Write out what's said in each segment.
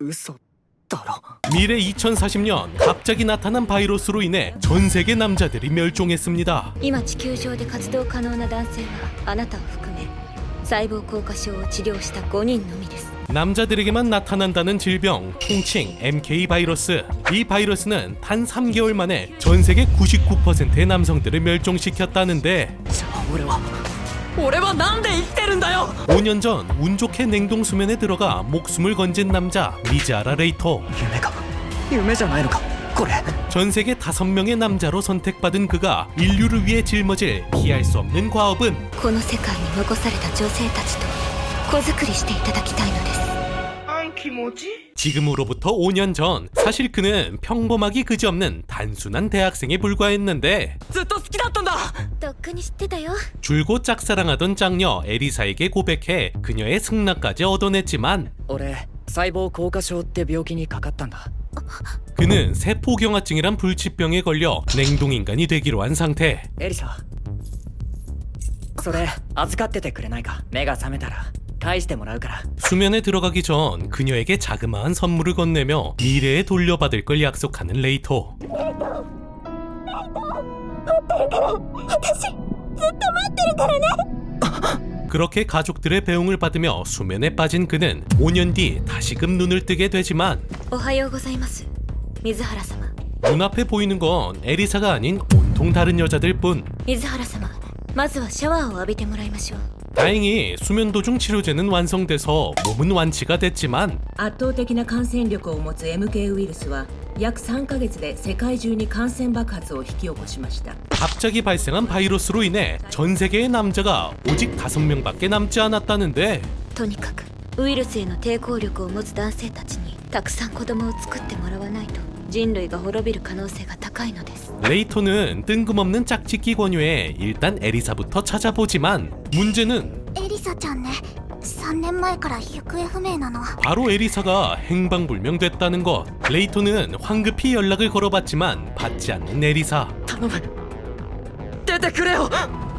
嘘だろ。 미래 2040년 갑자기 나타난 바이러스로 인해 전 세계 남자들이 멸종했습니다. 今地球上で活動可能な男性はあなたを含め細胞硬化症を治療した5人のみです。 남자들에게만 나타난다는 질병, 통칭 MK 바이러스. 이 바이러스는 단 3개월 만에 전 세계 99%의 남성들을 멸종시켰다는데 じゃあ俺はなんで生きてるんだよ。 5년 전 운 좋게 냉동 수면에 들어가 목숨을 건진 남자 미즈하라 레이토. 夢か夢じゃないのかこれ。 전 세계 5명의 남자로 선택받은 그가 인류를 위해 짊어질 피할 수 없는 과업은 この世界に残された女性たちと子作りしていただきたいのです。 지금으로부터 5년 전 사실 그는 평범하기 그지없는 단순한 대학생에 불과했는데 ずっと好きだったんだ。とっくに知ってたよ。 줄곧 짝사랑하던 짱녀 에리사에게 고백해 그녀의 승낙까지 얻어냈지만 俺細胞硬化症って病気にかかったんだ。 그는 세포경화증이란 불치병에 걸려 냉동인간이 되기로 한 상태. エリサそれ預かっててくれないか。目が覚めたら返してもらうから。 수면에 들어가기 전 그녀에게 자그마한 선물을 건네며 미래에 돌려받을 걸 약속하는 레이토. 그렇게 가족들의 배웅을 받으며 수면에 빠진 그는 5년 뒤 다시금 눈을 뜨게 되지만 おはようございます、水原様。 눈앞에 보이는 건 에리사가 아닌 온통 다른 여자들 뿐. 水原様、まずはシャワーを浴びてもらいましょう。 다행히 수면 도중 치료제는 완성돼서 몸은 완치가 됐지만 圧倒的な感染力を持つ MK ウイルスは約3ヶ月で世界中に感染爆発を引き起こしました。 갑자기 발생한 바이러스로 인해 전 세계의 남자가 오직 5명밖에 남지 않았다는데 とにかくウイルスへの抵抗力を持つ男性たちにたくさん子供を作ってもらわないと人類が滅びる可能性が高いのです。 레이토는 뜬금없는 짝짓기 권유에 일단 에리사부터 찾아보지만 문제는 エリサちゃんね、3年前から行方不明なの。 바로 에리사가 행방불명됐다는 것. 레이토는 황급히 연락을 걸어봤지만 받지 않는 에리사. 頼む出てくれよ。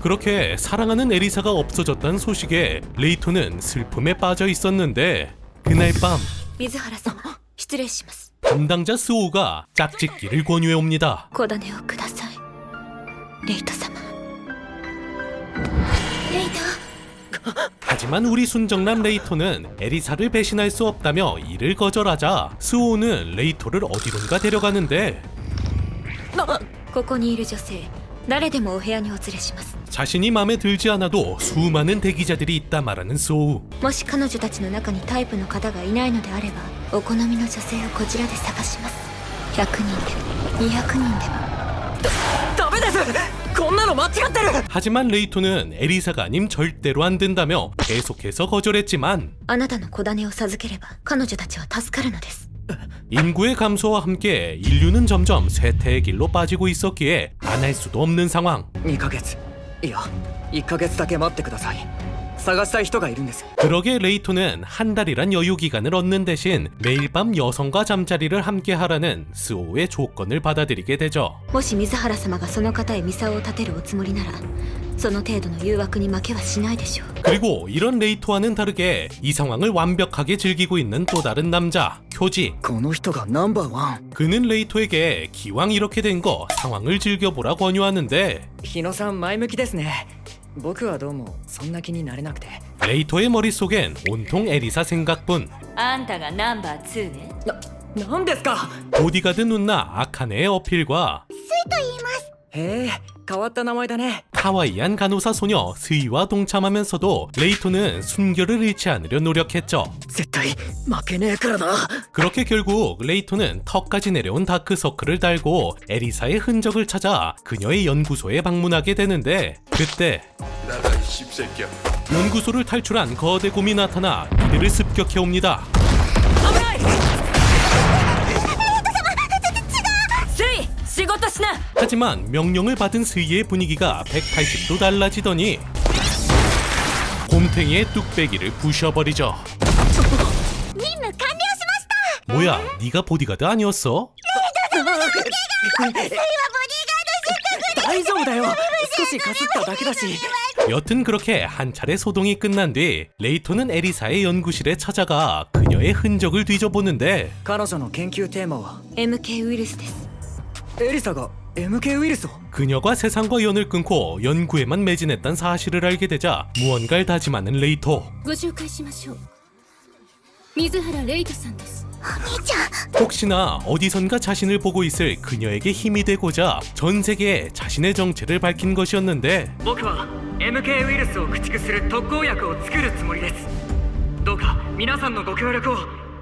그렇게 사랑하는 에리사가 없어졌다는 소식에 레이토는 슬픔에 빠져 있었는데 그날 밤 水原様、失礼します。 담당자 스오가 짝짓기를 권유해 옵니다. 小種をください、レイト様。レイト。 하지만 우리 순정남 레이토는 에리사를 배신할 수 없다며 이를 거절하자 스오는 레이토를 어디론가 데려가는데 ここにいる女性、誰でもお部屋にお連れします。 자신이 마음에 들지 않아도 수많은 대기자들이 있다 말하는 스오우. もし彼女たちの中にタイプの方がいないのであれば、お好みの女性をこちらで探します。100人でも200人でも。ダメです。こんなの間違ってる。 하지만 레이토는 에리사가 아님 절대로 안 된다며 계속해서 거절했지만 あなたの小種を授ければ彼女たちは助かるのです。 인구의 감소와 함께 인류는 점점 쇠퇴의 길로 빠지고 있었기에 안 할 수도 없는 상황. 2ヶ月いや1ヶ月だけ待ってください。探したい人がいるんです。 그러게 레이토는 한 달이란 여유 기간을 얻는 대신 매일 밤 여성과 잠자리를 함께 하라는 스오우의 조건을 받아들이게 되죠. もし水原様がその方へミサを立てるおつもりなら、その程度の誘惑に負けはしないでしょう。 그리고 이런 레이토와는 다르게 이 상황을 완벽하게 즐기고 있는 또 다른 남자 쿄지. この人がナンバーワン。 그는 레이토에게 기왕 이렇게 된 거 상황을 즐겨보라 권유하는데 日野さん前向きですね。僕はどうもそんな気になれなくて。 레이토의 머릿속엔 온통 에리사 생각뿐. あんたがナンバー2ね。なんですか。 보디가드 누나 아카네의 어필과 へえ変わった名前だね。 카와이한 간호사 소녀 스이와 동참하면서도 레이토는 순결을 잃지 않으려 노력했죠. 絶対負けねえからな。 그렇게 결국 레이토는 턱까지 내려온 다크서클을 달고 에리사의 흔적을 찾아 그녀의 연구소에 방문하게 되는데 그때 나가 이 씹새끼야. 연구소를 탈출한 거대 곰이 나타나 이들을 습격해옵니다. スイ仕事しな。 하지만 명령을 받은 스이의 분위기가 180도 달라지더니 곰탱이의 뚝배기를 부셔버리죠. 任務完了しました。 뭐야, 네가 보디가드 아니었어? 誰大丈夫だよ少しかすっただけだし 여튼 그렇게 한 차례 소동이 끝난 뒤 레이토는 에리사의 연구실에 찾아가 그녀의 흔적을 뒤져보는데 彼女の研究テーマは MK ウイルスです。エリサが MK ウイルスを 그녀가 세상과 연을 끊고 연구에만 매진했던 사실을 알게 되자 무언가를 다짐하는 레이토. ご紹介しましょう。水原レイトさんです。 혹시나 어디선가 자신을 보고 있을 그녀에게 힘이 되고자 전 세계에 자신의 정체를 밝힌 것이었는데 僕は MK ウイルスを駆逐する特効薬を作るつもりですどうか皆さんのご協力を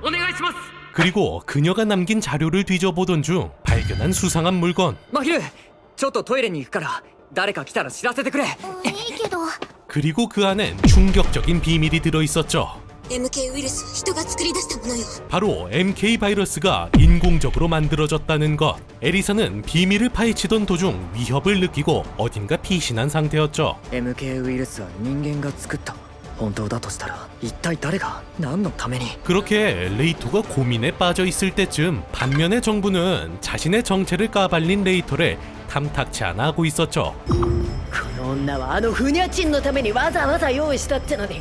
お願いします 그리고 그녀가 남긴 자료를 뒤져보던 중 발견한 수상한 물건. マヒルちょっとトイレに行くから誰か来たら知らせてくれいいけど 그리고 그 안엔 충격적인 비밀이 들어있었죠. MK ウイルスは人が作り出したものよ。 바로 MK 바이러스가 인공적으로 만들어졌다는 것. 에리사는 비밀을 파헤치던 도중 위협을 느끼고 어딘가 피신한 상태였죠. MK ウイルスは人間が作った本当だとしたら一体誰が何のために 그렇게 레이토가 고민에 빠져 있을 때쯤 반면에 정부는 자신의 정체를 까발린 레이토를 탐탁치 않아 하고 있었죠. この女はあのフニャチンのためにわざわざ用意したってのに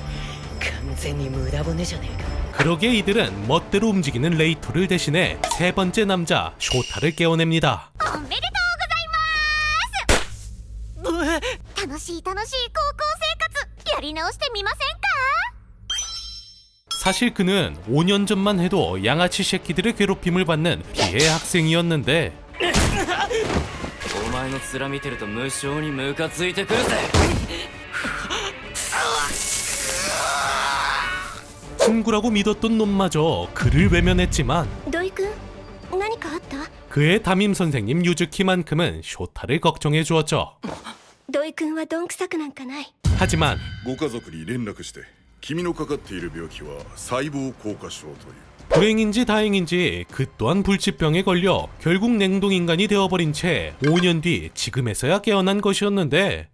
完全に無駄骨じゃねえか。 그러기에 이들은 멋대로 움직이는 레이토를 대신해 세 번째 남자 쇼타를 깨워냅니다. おめでとうございます楽しい高校生活やり直してみませんか 사실 그는 5년 전만 해도 양아치 새끼들의 괴롭힘을 받는 피해 학생이었는데 お前の面見てると無性にムカついてくるぜ 친구라고 믿었던 놈마저 그를 외면했지만 土井くん何かあった 그의 담임 선생님 유즈키만큼은 쇼타를 걱정해 주었죠. 土井くんはどんくさくなんかない 하지만 ご家族に連絡して君のかかっている病気は細胞硬化症という 불행인지 다행인지 그 또한 불치병에 걸려 결국 냉동인간이 되어버린 채 5년 뒤 지금에서야 깨어난 것이었는데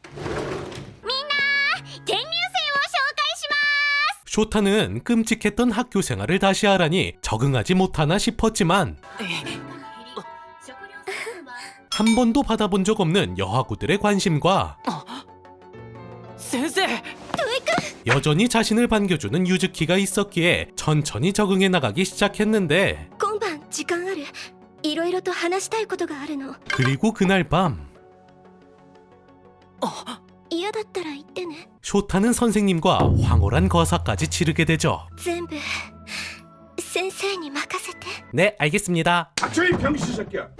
転入生を紹介します 쇼타는 끔찍했던 학교 생활을 다시 하라니 적응하지 못하나 싶었지만 한 번도 받아본 적 없는 여하구들의 관심과 先生 여전히 자신을 반겨주는 유즈키가 있었기에 천천히 적응해 나가기 시작했는데 今晩時間あるいろいろと話したいことがあるの 그리고 그날 밤 嫌だったら言ってね 쇼타는 선생님과 황홀한 거사까지 치르게 되죠. 全部先生に任せて 네, 알겠습니다.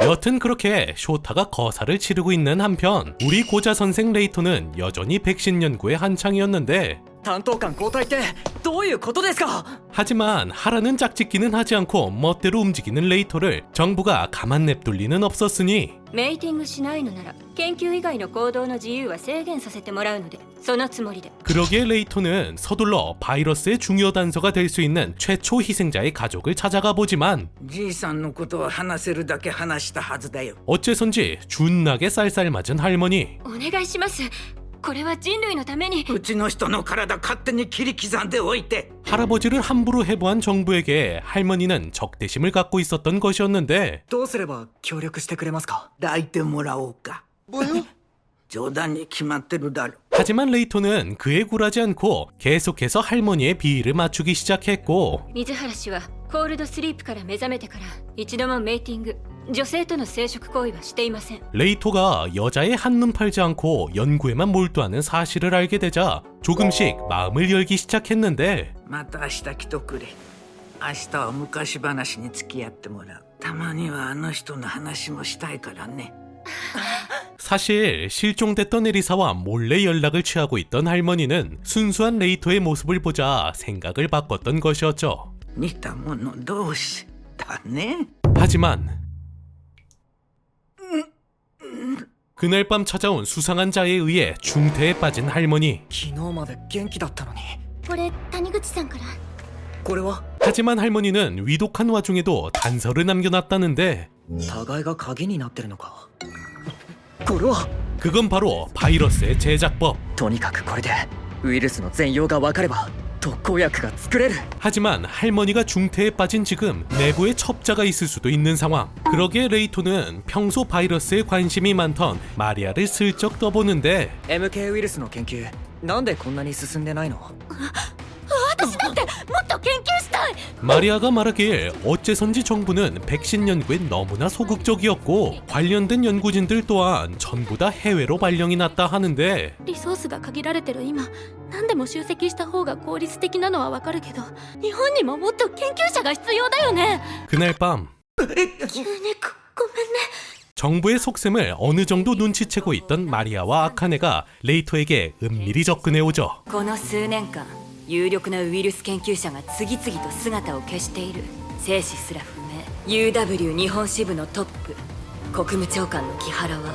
여튼 그렇게 쇼타가 거사를 치르고 있는 한편 우리 고자 선생 레이토는 여전히 백신 연구에 한창이었는데 担当官交代ってどういうことですか 하지만 하라는 짝짓기는 하지 않고 멋대로 움직이는 레이토를 정부가 가만 냅둘 리는 없었으니 メイティングしないのなら研究以外の行動の自由は制限させてもらうのでそのつもりで 그러기에 레이토는 서둘러 바이러스의 중요 단서가 될 수 있는 최초 희생자의 가족을 찾아가 보지만 じいさんのことは話せるだけ話したはずだよ 어째선지 준나게 쌀쌀맞은 할머니 お願いします。これは人類のために。うちの人の体勝手に切り刻んでおいて 할아버지를 함부로 해부한 정부에게 할머니는 적대심을 갖고 있었던 것이었는데 どうすれば協力してくれますか抱いてもらおうか冗談に決まってるだろ 하지만 레이토는 그에 굴하지 않고 계속해서 할머니의 비위를 맞추기 시작했고 水原氏はコールドスリープから目覚めてから一度もメイティング女性との生殖行為はしていません 레이토가 여자의 한눈 팔지 않고 연구에만 몰두하는 사실을 알게 되자 조금씩 마음을 열기 시작했는데 また明日来とくれ明日は昔話に付き合ってもらうたまにはあの人の話もしたいからね 사실 실종됐던 에리사와 몰래 연락을 취하고 있던 할머니는 순수한 레이토의 모습을 보자 생각을 바꿨던 것이었죠. 似た者同士だね 하지만 그날 밤 찾아온 수상한 자에 의해 중태에 빠진 할머니. 昨日まで元気だったのにこれ谷口さんからこれは 하지만 할머니는 위독한 와중에도 단서를 남겨놨다는데 互いが鍵になってるのかこれは 그건 바로 바이러스의 제작법. とにかくこれでウイルスの全容が分かれば特効薬が作れる 하지만 할머니가 중태에 빠진 지금 내부에 첩자가 있을 수도 있는 상황. 그러기에 레이토는 평소 바이러스에 관심이 많던 마리아를 슬쩍 떠보는데 MK ウイルスの研究なんでこんなに進んでないの私だってもっと研究したい 마리아가 말하길 어째선지 정부는 백신 연구에 너무나 소극적이었고 관련된 연구진들 또한 전부 다 해외로 발령이 났다 하는데 リソースが限られてる今何でも集積した方が効率的なのはわかるけど日本にももっと研究者が必要だよね 그날 밤 急にごめんね 정부의 속셈을 어느 정도 눈치채고 있던 마리아와 아카네가 레이토에게 은밀히 접근해오죠. この数年間有力なウイルス研究者が次々と姿を消している生死すら不明 UW 日本支部のトップ国務長官の木原は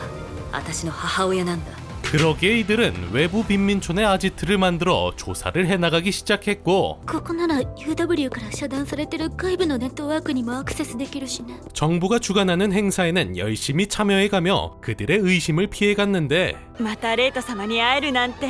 私の母親なんだ 그러기에 이들은 외부 빈민촌의 아지트를 만들어 조사를 해나가기 시작했고 ここなら UW から遮断されてる外部のネットワークにもアクセスできるしね 정부가 주관하는 행사에는 열심히 참여해가며 그들의 의심을 피해갔는데 またレイト様に会えるなんて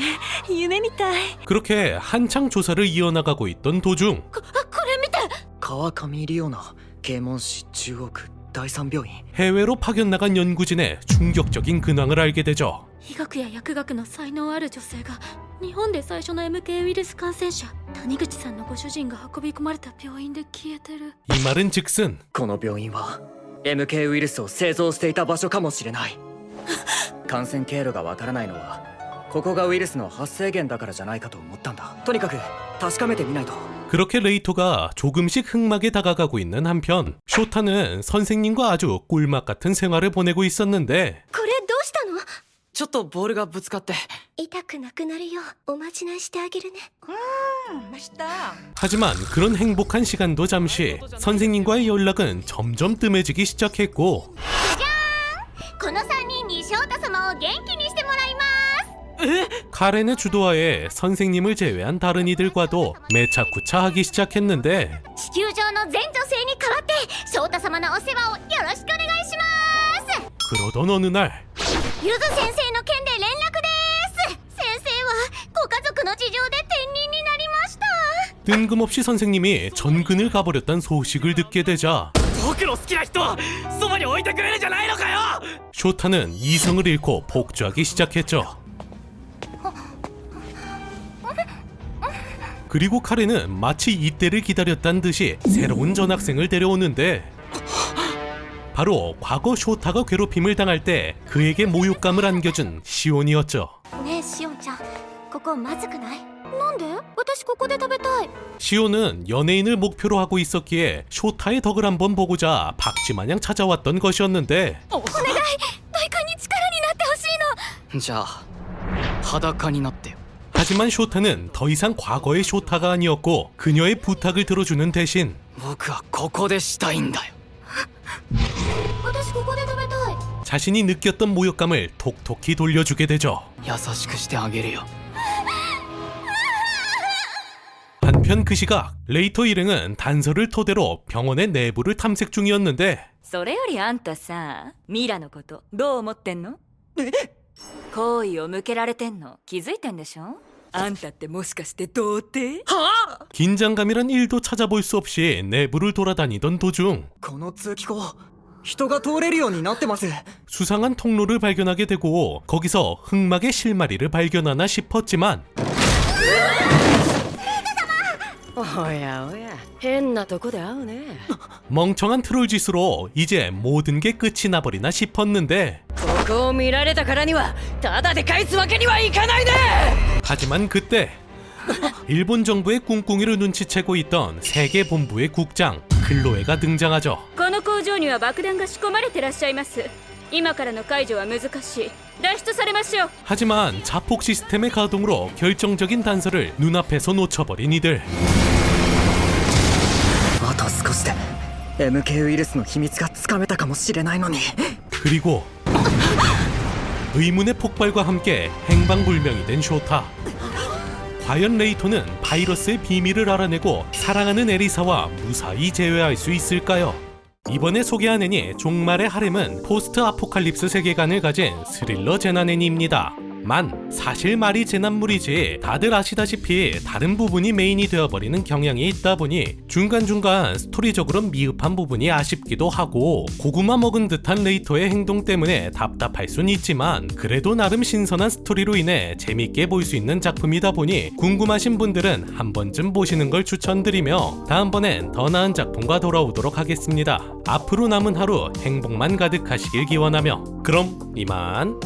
夢みたい 그렇게 한창 조사를 이어나가고 있던 도중 これ見て川上リオナ啓蒙市中央区第三病院 해외로 파견 나간 연구진의 충격적인 근황을 알게 되죠. 医学や薬学の才能ある女性が日本で最初の MK ウイルス感染者谷口さんのご主人が運び込まれた病院で消えてる 이 말은 즉슨 この病院は MK ウイルスを製造していた場所かもしれない感染経路がわからないのはここがウイルスの発生源だからじゃないかと思ったんだとにかく確かめてみないと 그렇게 레이토가 조금씩 흑막에 다가가고 있는 한편 쇼타는 선생님과 아주 꿀맛 같은 생활을 보내고 있었는데 これどうしたのちょっとボールがぶつかって痛くなくなるようおまじないしてあげるね 하지만 그런 행복한 시간도 잠시 선생님과의 연락은 점점 뜸해지기 시작했고 この3人に翔太様を元気にしてもらいます 카렌의 주도하에 선생님을 제외한 다른 이들과도 매차쿠차하기 시작했는데 地球上の全女性に代わって翔太様のお世話をよろしくお願いします 그러던 어느 날 ゆず先生の件で連絡です先生はご家族の事情で転任になりました 뜬금없이 선생님이 전근을 가버렸다는 소식을 듣게 되자 僕の好きな人はそばに置いてくれるんじゃないのかよ 쇼타는 이성을 잃고 복주하기 시작했죠. 그리고 카렌은 마치 이때를 기다렸다는 듯이 새로운 전학생을 데려오는데 바로 과거 쇼타가 괴롭힘을 당할 때 그에게 모욕감을 안겨준 시온이었죠. ねえしおんちゃんここまずくないなんで私ここで食べたい 시온은 연예인을 목표로 하고 있었기에 쇼타의 덕을 한번 보고자 박쥐마냥 찾아왔던 것이었는데 お願い大会に力になってほしいのじゃあ裸になってよ 하지만 쇼타는 더 이상 과거의 쇼타가 아니었고 그녀의 부탁을 들어주는 대신 僕はここでしたいんだよ私ここで食べたい 자신이 느꼈던 모욕감을 톡톡히 돌려주게 되죠. 優しくしてあげるよ 한편 그 시각 레이터 일행은 단서를 토대로 병원의 내부를 탐색 중이었는데 それよりあんたさミラのことどう思ってんの好意を向けられてんの気づいてんでしょあんたってもしかして童貞 긴장감이란 1도 찾아볼 수 없이 내부를 돌아다니던 도중 この通気口人が通れるようになってます 수상한 통로를 발견하게 되고 거기서 흑막의 실마리를 발견하나 싶었지만 おやおや変なとこで会うね 멍청한 트롤 짓으로 이제 모든 게 끝이 나버리나 싶었는데 ここを見られたからにはただで返すわけにはいかないね 하지만 그때 일본 정부의 꿍꿍이를 눈치채고 있던 세계 본부의 국장 클로에가 등장하죠. この工場には爆弾が仕込まれてらっしゃいます今からの解除は難しい脱出されましょう 하지만 자폭 시스템의 가동으로 결정적인 단서를 눈앞에서 놓쳐버린 이들. あと少しで MK ウイルスの秘密がつかめたかもしれないのに 그리고 의문의 폭발과 함께 행방불명이 된 쇼타. 과연 레이토는 바이러스의 비밀을 알아내고 사랑하는 에리사와 무사히 재회할 수 있을까요? 이번에 소개한 애니 종말의 하렘은 포스트 아포칼립스 세계관을 가진 스릴러 재난 애니입니다. 만 사실 말이 재난물이지 다들 아시다시피 다른 부분이 메인이 되어버리는 경향이 있다 보니 중간중간 스토리적으로 미흡한 부분이 아쉽기도 하고 고구마 먹은 듯한 레이터의 행동 때문에 답답할 순 있지만 그래도 나름 신선한 스토리로 인해 재밌게 볼 수 있는 작품이다 보니 궁금하신 분들은 한 번쯤 보시는 걸 추천드리며 다음번엔 더 나은 작품과 돌아오도록 하겠습니다. 앞으로 남은 하루 행복만 가득하시길 기원하며 그럼 이만